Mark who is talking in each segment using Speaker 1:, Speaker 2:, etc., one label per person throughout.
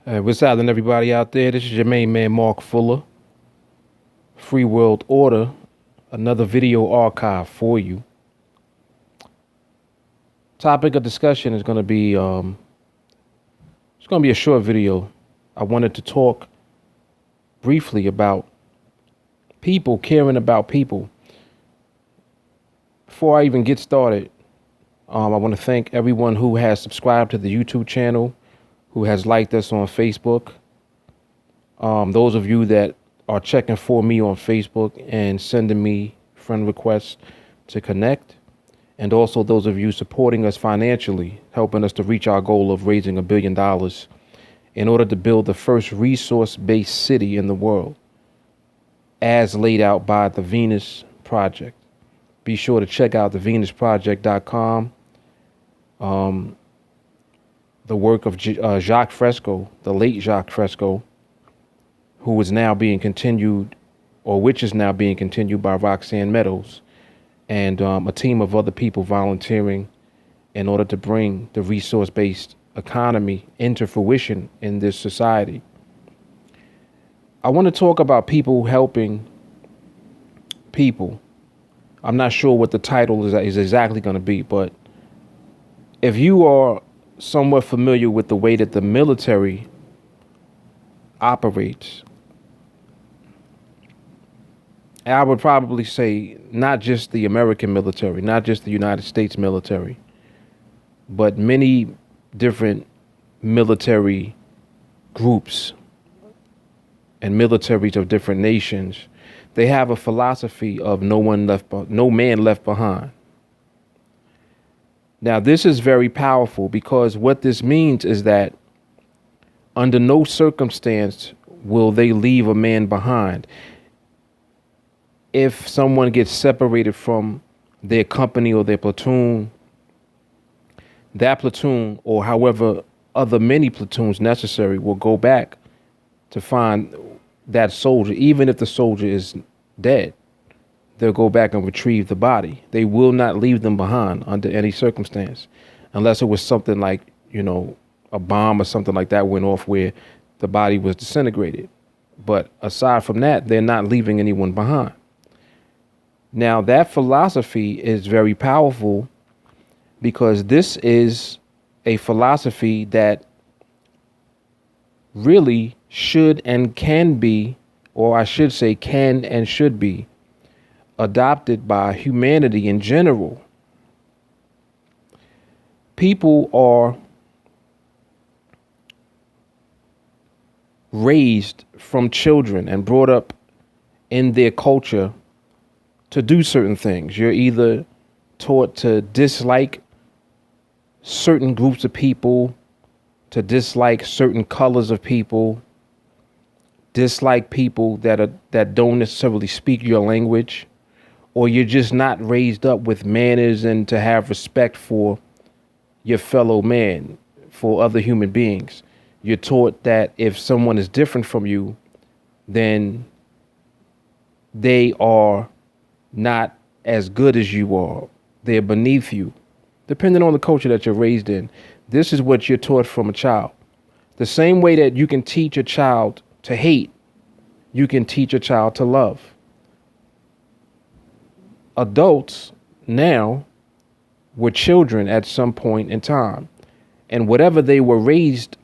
Speaker 1: What's happening, everybody out there? This is your main man, Mark Fuller. Free World Order, another video archive for you. Topic of discussion is going to be it's going to be a short video. I wanted to talk briefly about people caring about people. Before I even get started, I want to thank everyone who has subscribed to the YouTube channel, who has liked us on Facebook. Those of you that are checking for me on Facebook and sending me friend requests to connect. And also those of you supporting us financially, helping us to reach our goal of raising $1 billion in order to build the first resource-based city in the world, as laid out by the Venus Project. Be sure to check out thevenusproject.com. The work of Jacques Fresco, the late Jacques Fresco, who is now being continued, or which is now being continued by Roxanne Meadows, and a team of other people volunteering in order to bring the resource-based economy into fruition in this society. I want to talk about people helping people. I'm not sure what the title is exactly going to be, but if you are somewhat familiar with the way that the military operates, I would probably say not just the American military, not just the United States military, but many different military groups and militaries of different nations, they have a philosophy of no man left behind. Now, this is very powerful because what this means is that under no circumstance will they leave a man behind. If someone gets separated from their company or their platoon, that platoon, or however other many platoons necessary, will go back to find that soldier. Even if the soldier is dead, they'll go back and retrieve the body. They will not leave them behind under any circumstance, unless it was something like, a bomb or something like that went off where the body was disintegrated. But aside from that, they're not leaving anyone behind. Now, that philosophy is very powerful because this is a philosophy that really should and can be, or I should say can and should be, adopted by humanity in general. People are raised from children and brought up in their culture to do certain things. You're either taught to dislike certain groups of people, to dislike certain colors of people, dislike people that don't necessarily speak your language, or you're just not raised up with manners and to have respect for your fellow man, for other human beings. You're taught that if someone is different from you, then they are not as good as you are. They're beneath you. Depending on the culture that you're raised in, this is what you're taught from a child. The same way that you can teach a child to hate, you can teach a child to love. Adults now were children at some point in time, and whatever they were raised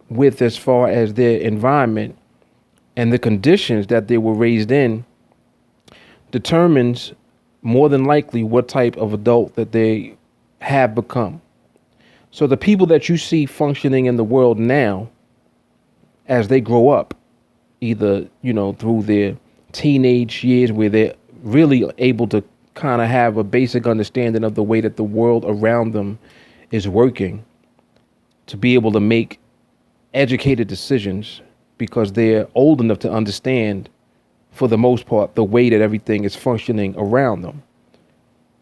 Speaker 1: with as far as their environment and the conditions that they were raised in determines more than likely what type of adult that they have become. So the people that you see functioning in the world now, as they grow up, either, through their teenage years where they're really able to kind of have a basic understanding of the way that the world around them is working, to be able to make educated decisions because they're old enough to understand, for the most part, the way that everything is functioning around them.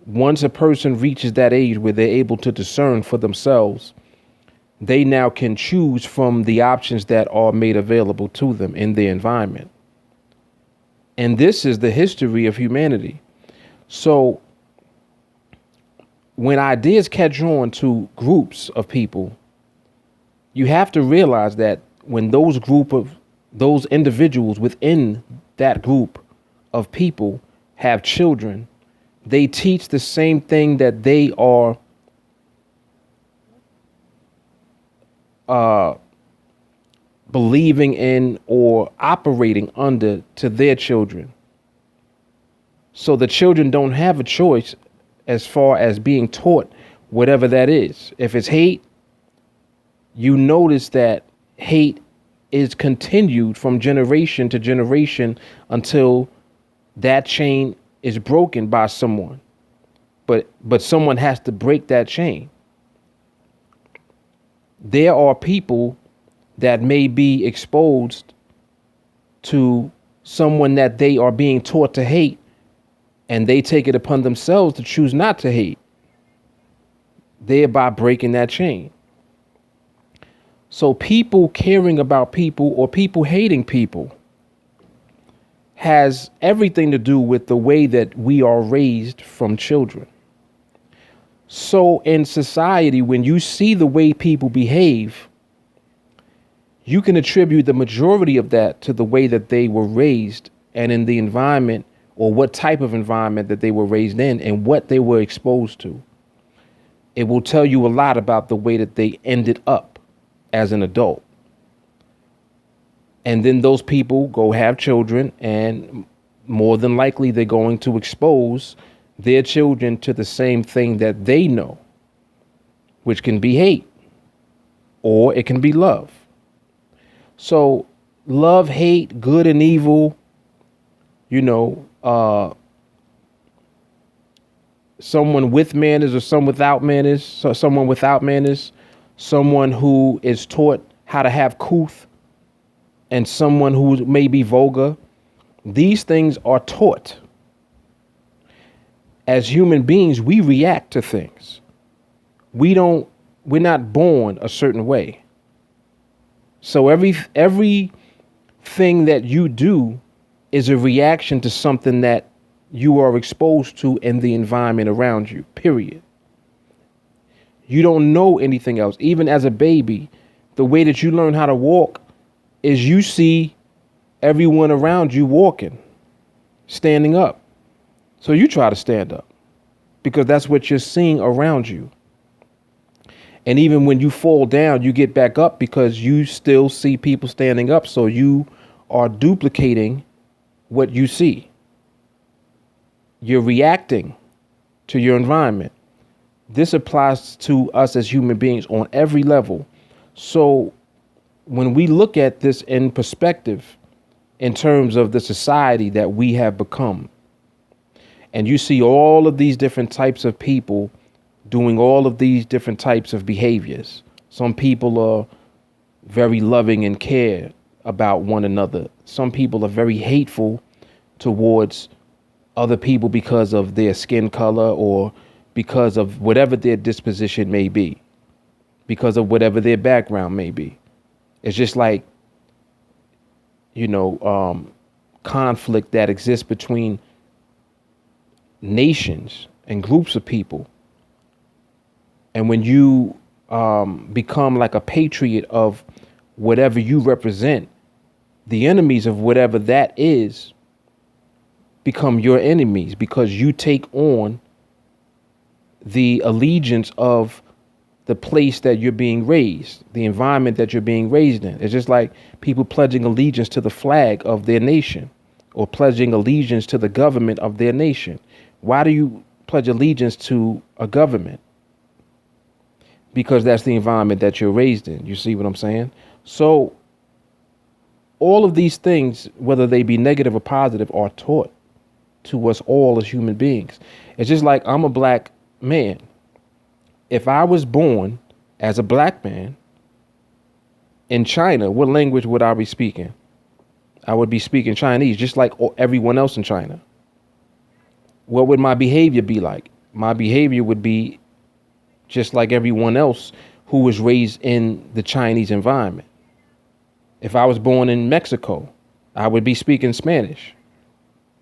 Speaker 1: Once a person reaches that age where they're able to discern for themselves, they now can choose from the options that are made available to them in their environment. And this is the history of humanity. So when ideas catch on to groups of people, you have to realize that when those individuals within that group of people have children, they teach the same thing that they are believing in or operating under to their children. So the children don't have a choice as far as being taught whatever that is. If it's hate, you notice that hate is continued from generation to generation until that chain is broken by someone. But someone has to break that chain. There are people that may be exposed to someone that they are being taught to hate, and they take it upon themselves to choose not to hate, thereby breaking that chain. So people caring about people or people hating people has everything to do with the way that we are raised from children. So in society, when you see the way people behave, you can attribute the majority of that to the way that they were raised and in the environment, or what type of environment that they were raised in and what they were exposed to. It will tell you a lot about the way that they ended up as an adult. And then those people go have children, and more than likely they're going to expose their children to the same thing that they know, which can be hate or it can be love. So love, hate, good and evil, someone with manners or someone without manners, someone who is taught how to have couth, and someone who may be vulgar. These things are taught. As human beings, we react to things. We're not born a certain way. So everything that you do is a reaction to something that you are exposed to in the environment around you, period. You don't know anything else. Even as a baby, the way that you learn how to walk is you see everyone around you walking, standing up. So you try to stand up because that's what you're seeing around you. And even when you fall down, you get back up because you still see people standing up. So you are duplicating what you see. You're reacting to your environment. This applies to us as human beings on every level. So when we look at this in perspective, in terms of the society that we have become, and you see all of these different types of people doing all of these different types of behaviors. Some people are very loving and care about one another. Some people are very hateful towards other people because of their skin color or because of whatever their disposition may be, because of whatever their background may be. It's just like, conflict that exists between nations and groups of people. And when you become like a patriot of whatever you represent, the enemies of whatever that is become your enemies because you take on the allegiance of the place that you're being raised, the environment that you're being raised in. It's just like people pledging allegiance to the flag of their nation or pledging allegiance to the government of their nation. Why do you pledge allegiance to a government? Because that's the environment that you're raised in. You see what I'm saying? So all of these things, whether they be negative or positive, are taught to us all as human beings. It's just like I'm a black man. If I was born as a black man in China, what language would I be speaking? I would be speaking Chinese, just like everyone else in China. What would my behavior be like? My behavior would be just like everyone else who was raised in the Chinese environment. If I was born in Mexico, I would be speaking Spanish.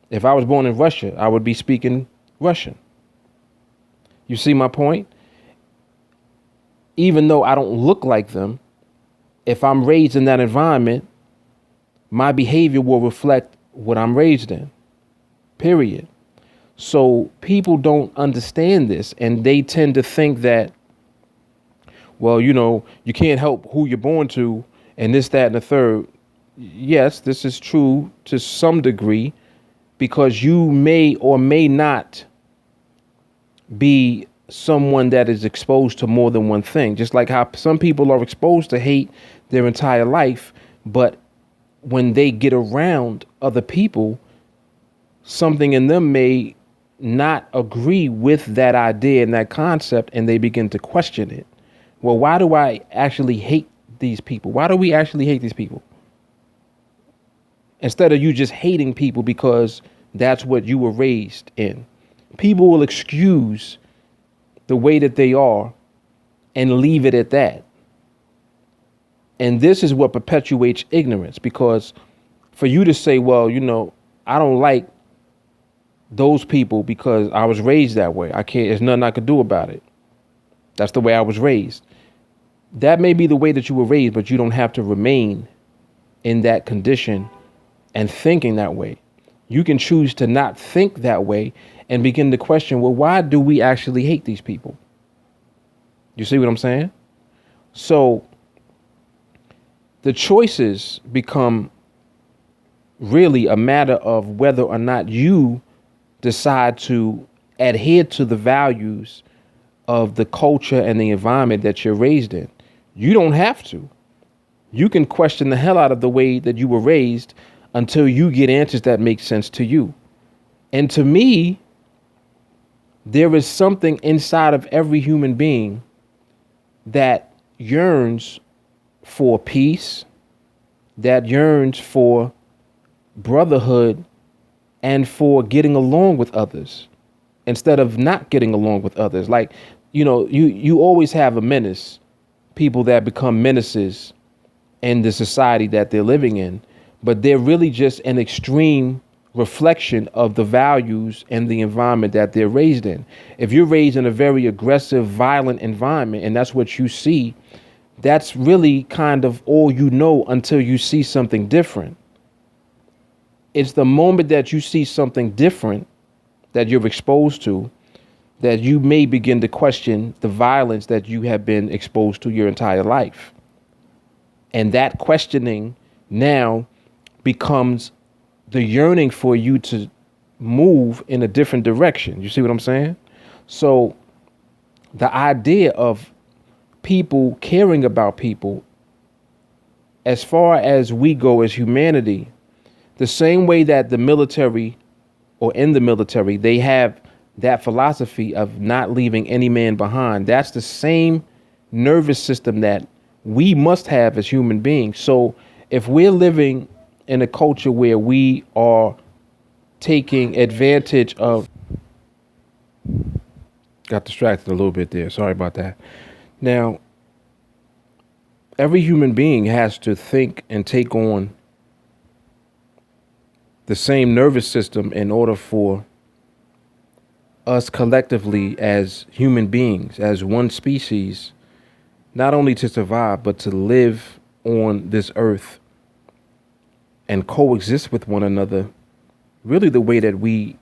Speaker 1: If I was born in Russia, I would be speaking Russian. You see my point? Even though I don't look like them, if I'm raised in that environment, my behavior will reflect what I'm raised in, period. So people don't understand this, and they tend to think that, well, you can't help who you're born to, and this, that, and the third. Yes, this is true to some degree, because you may or may not be someone that is exposed to more than one thing. Just like how some people are exposed to hate their entire life, but when they get around other people, something in them may not agree with that idea and that concept, and they begin to question it. Well, why do I actually hate these people? Why do we actually hate these people? Instead of you just hating people because that's what you were raised in. People will excuse the way that they are and leave it at that. And this is what perpetuates ignorance, because for you to say, well, I don't like those people because I was raised that way. There's nothing I could do about it. That's the way I was raised. That may be the way that you were raised, but you don't have to remain in that condition and thinking that way. You can choose to not think that way and begin to question, well, why do we actually hate these people? You see what I'm saying? So the choices become really a matter of whether or not you decide to adhere to the values of the culture and the environment that you're raised in. You don't have to. You can question the hell out of the way that you were raised until you get answers that make sense to you. And to me, there is something inside of every human being that yearns for peace, that yearns for brotherhood, and for getting along with others instead of not getting along with others. Like, you always have a menace, people that become menaces in the society that they're living in, but they're really just an extreme reflection of the values and the environment that they're raised in. If you're raised in a very aggressive, violent environment, and that's what you see, that's really kind of all you know until you see something different. It's the moment that you see something different that you're exposed to that you may begin to question the violence that you have been exposed to your entire life. And that questioning now becomes the yearning for you to move in a different direction. You see what I'm saying? So the idea of people caring about people, as far as we go as humanity, the same way that the military, or in the military, they have that philosophy of not leaving any man behind. That's the same nervous system that we must have as human beings. So if we're living in a culture where we are taking advantage of, got distracted a little bit there. Sorry about that. Now, every human being has to think and take on the same nervous system in order for us collectively as human beings, as one species, not only to survive, but to live on this earth and coexist with one another really the way that we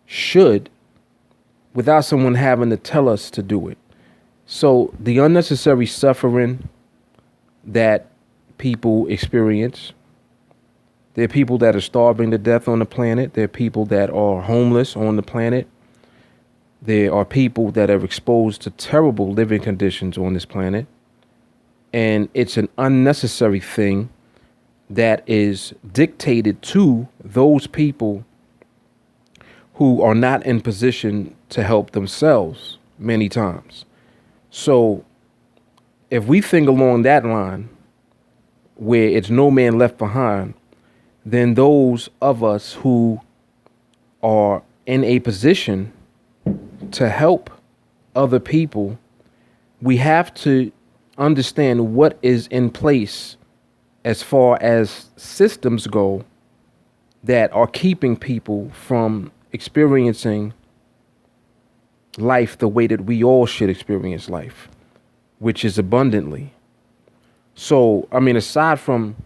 Speaker 1: should, without someone having to tell us to do it. So the unnecessary suffering that people experience, there are people that are starving to death on the planet. There are people that are homeless on the planet. There are people that are exposed to terrible living conditions on this planet. And it's an unnecessary thing that is dictated to those people who are not in position to help themselves many times. So if we think along that line, where it's no man left behind, then those of us who are in a position to help other people, we have to understand what is in place as far as systems go that are keeping people from experiencing life the way that we all should experience life, which is abundantly. So, I mean, aside from,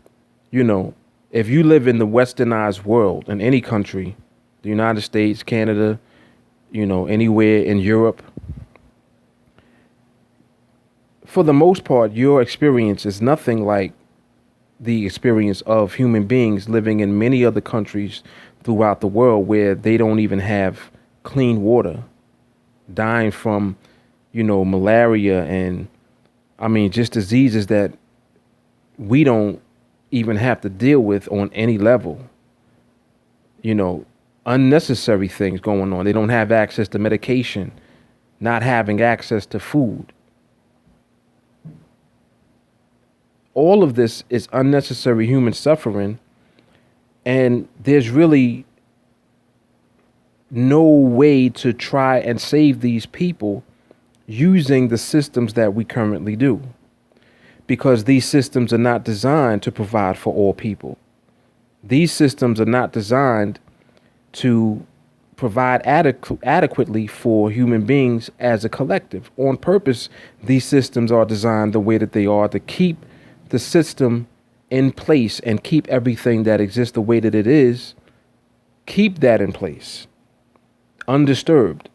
Speaker 1: you know, if you live in the westernized world in any country, the United States, Canada, anywhere in Europe, for the most part, your experience is nothing like the experience of human beings living in many other countries throughout the world where they don't even have clean water, dying from, malaria and, I mean, just diseases that we don't even have to deal with on any level. Unnecessary things going on. They don't have access to medication, not having access to food. All of this is unnecessary human suffering, and there's really no way to try and save these people using the systems that we currently do, because these systems are not designed to provide for all people. These systems are not designed to provide adequately for human beings as a collective. On purpose, these systems are designed the way that they are to keep the system in place and keep everything that exists the way that it is, keep that in place, undisturbed.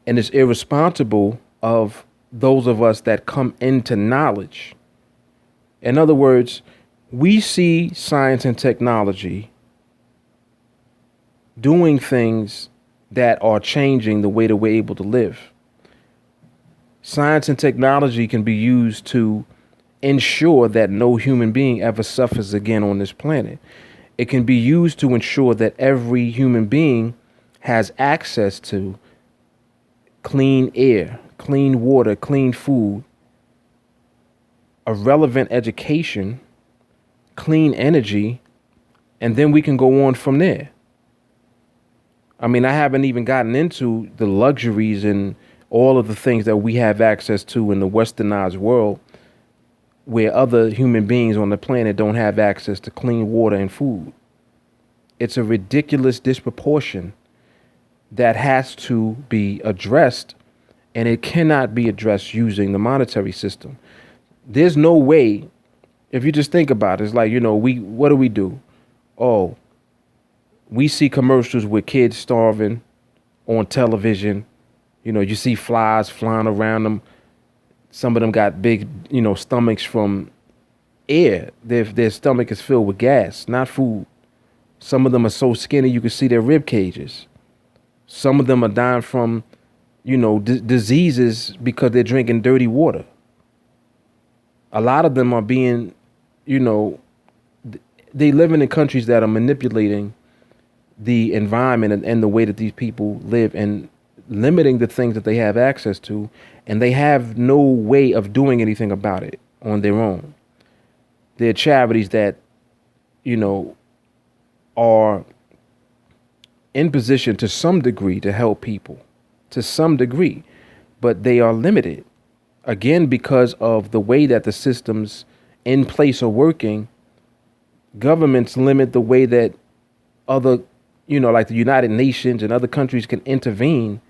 Speaker 1: And it's irresponsible of those of us that come into knowledge. In other words, we see science and technology doing things that are changing the way that we're able to live. Science and technology can be used to ensure that no human being ever suffers again on this planet. It can be used to ensure that every human being has access to clean air, clean water, clean food, a relevant education, clean energy, and then we can go on from there. I mean, I haven't even gotten into the luxuries and all of the things that we have access to in the westernized world, where other human beings on the planet don't have access to clean water and food. It's a ridiculous disproportion that has to be addressed, and it cannot be addressed using the monetary system. There's no way, if you just think about it, it's like, what do? Oh, we see commercials with kids starving on television. You see flies flying around them. Some of them got big, stomachs from air. Their stomach is filled with gas, not food. Some of them are so skinny you can see their rib cages. Some of them are dying from, diseases because they're drinking dirty water. A lot of them are being, they living in countries that are manipulating the environment and the way that these people live and limiting the things that they have access to, and they have no way of doing anything about it on their own. There are charities that, are in position to some degree to help people, to some degree, but they are limited, again, because of the way that the systems in place are working. Governments limit the way that other, like the United Nations and other countries can intervene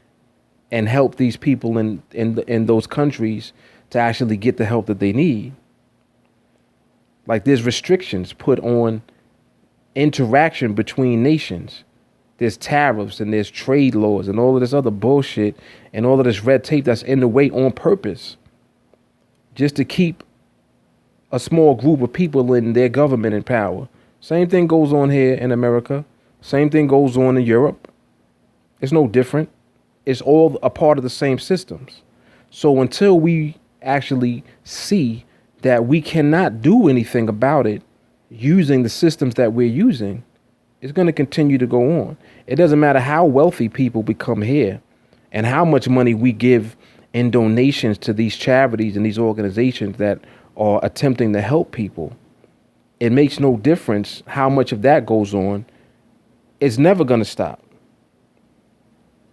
Speaker 1: and help these people in those countries to actually get the help that they need. Like, there's restrictions put on interaction between nations. There's tariffs and there's trade laws and all of this other bullshit and all of this red tape that's in the way on purpose, just to keep a small group of people in their government in power. Same thing goes on here in America. Same thing goes on in Europe. It's no different. It's all a part of the same systems. So until we actually see that we cannot do anything about it using the systems that we're using, it's going to continue to go on. It doesn't matter how wealthy people become here and how much money we give in donations to these charities and these organizations that are attempting to help people. It makes no difference how much of that goes on. It's never going to stop.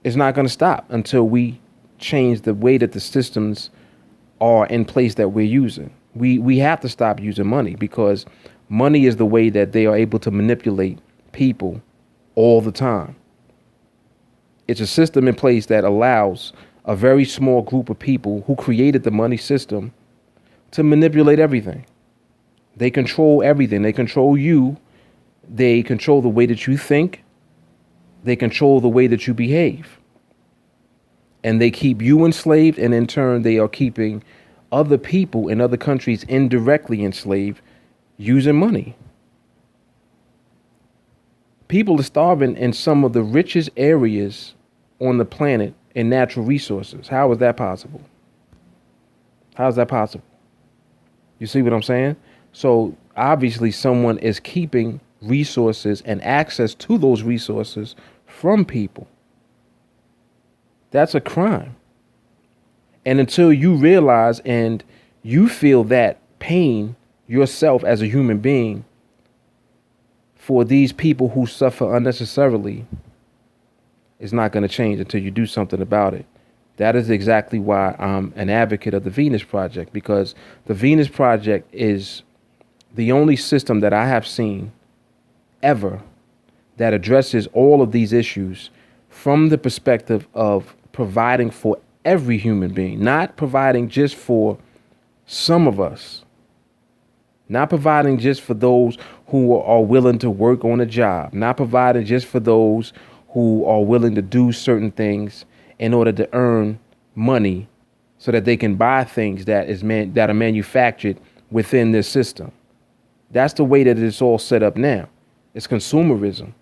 Speaker 1: It's not going to stop until we change the way that the systems are in place that we're using. We have to stop using money, because money is the way that they are able to manipulate people all the time. It's a system in place that allows a very small group of people who created the money system to manipulate everything. They control everything. They control you. They control the way that you think. They control the way that you behave. And they keep you enslaved, and in turn, they are keeping other people in other countries indirectly enslaved using money. People are starving in some of the richest areas on the planet in natural resources. How is that possible? How is that possible? You see what I'm saying? So obviously someone is keeping resources and access to those resources from people. That's a crime. And until you realize and you feel that pain yourself as a human being for these people who suffer unnecessarily, it's not going to change until you do something about it. That is exactly why I'm an advocate of the Venus Project, because the Venus Project is the only system that I have seen ever that addresses all of these issues from the perspective of providing for every human being, not providing just for some of us, not providing just for those who are willing to work on a job, not providing just for those who are willing to do certain things in order to earn money so that they can buy things that are manufactured within this system. That's the way that it's all set up now. It's consumerism.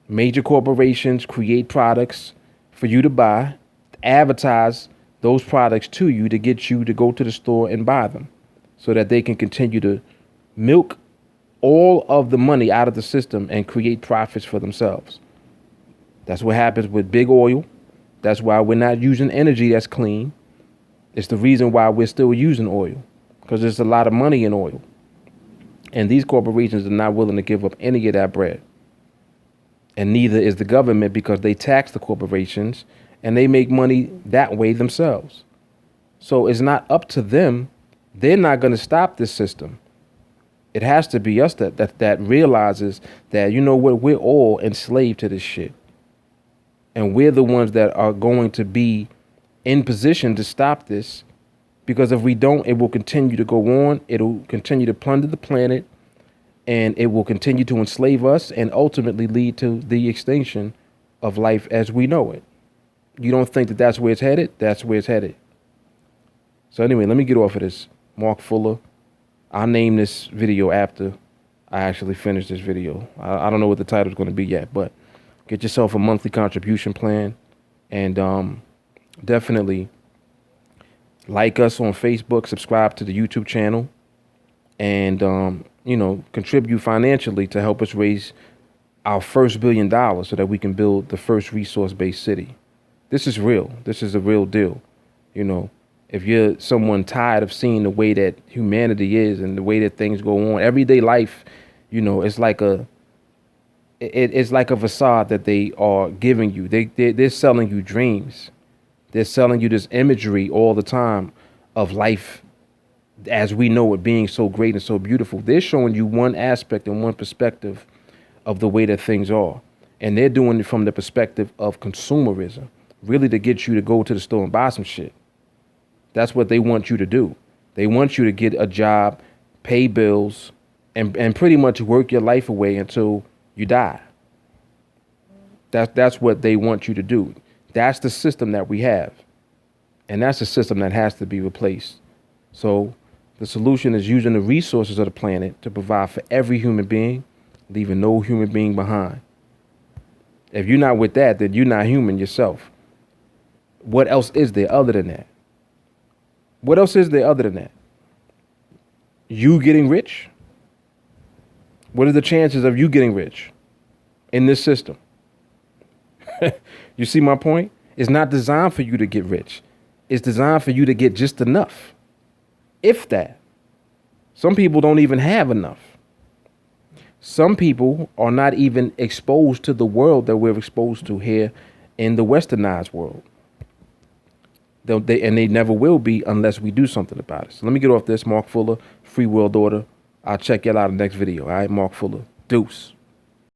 Speaker 1: Major corporations create products for you to buy, advertise those products to you to get you to go to the store and buy them so that they can continue to milk all of the money out of the system and create profits for themselves. That's what happens with big oil. That's why we're not using energy that's clean. It's the reason why we're still using oil, because there's a lot of money in oil. And these corporations are not willing to give up any of that bread. And neither is the government, because they tax the corporations and they make money that way themselves. So it's not up to them. They're not going to stop this system. It has to be us that realizes that, you know what, we're all enslaved to this shit. And we're the ones that are going to be in position to stop this, because if we don't, it will continue to go on. It'll continue to plunder the planet, and it will continue to enslave us and ultimately lead to the extinction of life as we know it. You don't think that that's where it's headed? That's where it's headed. So anyway, let me get off of this. Mark Fuller. I'll name this video after I actually finish this video. I don't know what the title is going to be yet, but get yourself a monthly contribution plan, and definitely like us on Facebook, subscribe to the YouTube channel, and contribute financially to help us raise our first $1 billion so that we can build the first resource-based city. This is real. This is a real deal. If you're someone tired of seeing the way that humanity is and the way that things go on, everyday life, it's like it's like a facade that they are giving you. They're selling you dreams. They're selling you this imagery all the time of life as we know it being so great and so beautiful. They're showing you one aspect and one perspective of the way that things are. And they're doing it from the perspective of consumerism, really to get you to go to the store and buy some shit. That's what they want you to do. They want you to get a job, pay bills, and pretty much work your life away until you die. That's what they want you to do. That's the system that we have. And that's the system that has to be replaced. So the solution is using the resources of the planet to provide for every human being, leaving no human being behind. If you're not with that, then you're not human yourself. What else is there other than that? What else is there other than that? You getting rich? What are the chances of you getting rich in this system? You see my point? It's not designed for you to get rich. It's designed for you to get just enough. If that. Some people don't even have enough. Some people are not even exposed to the world that we're exposed to here in the westernized world. They never will be unless we do something about it. So let me get off this. Mark Fuller, Free World Order. I'll check y'all out in the next video. All right, Mark Fuller. Deuce.